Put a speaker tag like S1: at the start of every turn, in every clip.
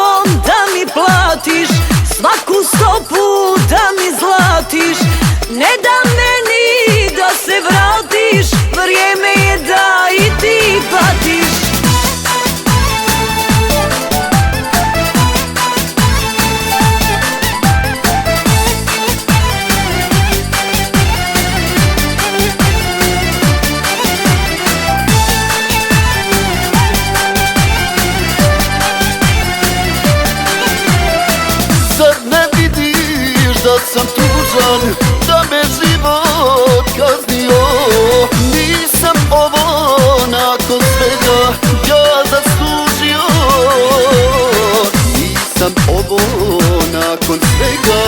S1: zlatom da mi platiš, svaku stopu da mi zlatiš. Ne da meni da se vratiš, vrijeme je da i ti patiš.
S2: Da sam tužan, da me život kaznio. Nisam ovo nakon svega ja zaslužio. Nisam ovo nakon svega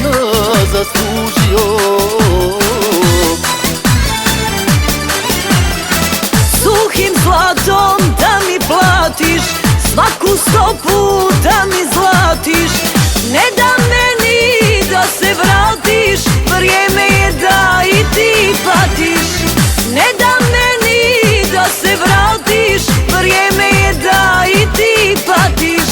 S2: ja zaslužio.
S1: Suhim zlatom da mi platiš, svaku stopu da mi zlatiš. Ne da meni da se vratiš, vrijeme je da i ti patiš. Ne da meni da se vratiš, vrijeme je da i ti patiš.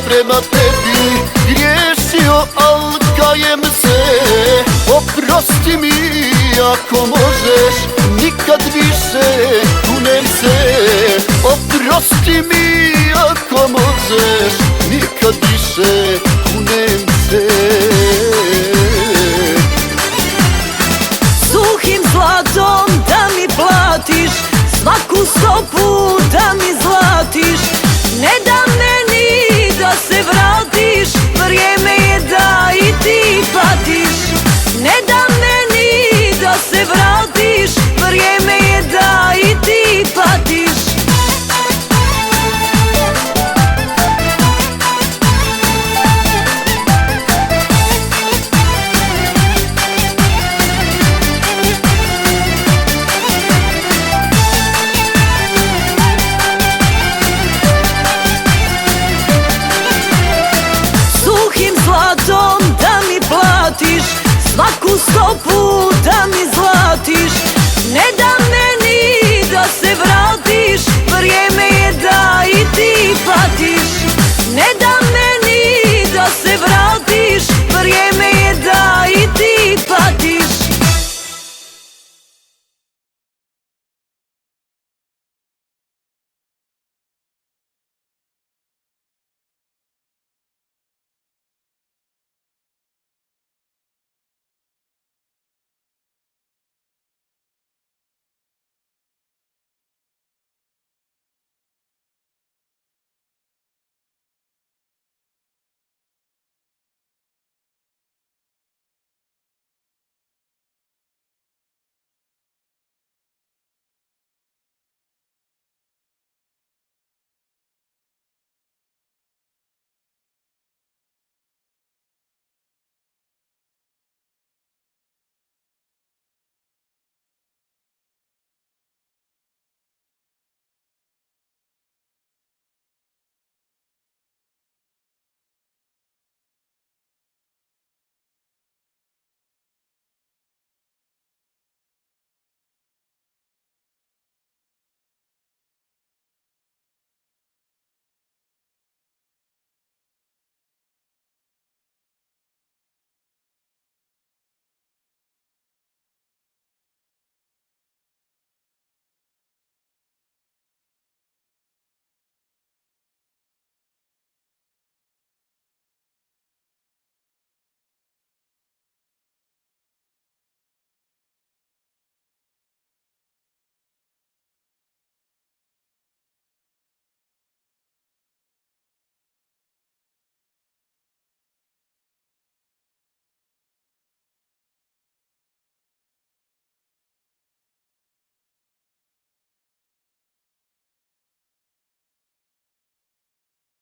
S2: Prema tebi griješio, al kajem se. Oprosti mi ako možeš, nikad više kunem se. Oprosti mi ako možeš, nikad više kunem se.
S1: Suhim zlatom da mi platiš, svaku stopu da mi zlatiš. Ne da meni da se vratiš, vrijeme je da i ti patiš. Ne da meni da se vratiš, vrijeme je da i ti patiš. Zlatom da mi platiš, svaku stopu da mi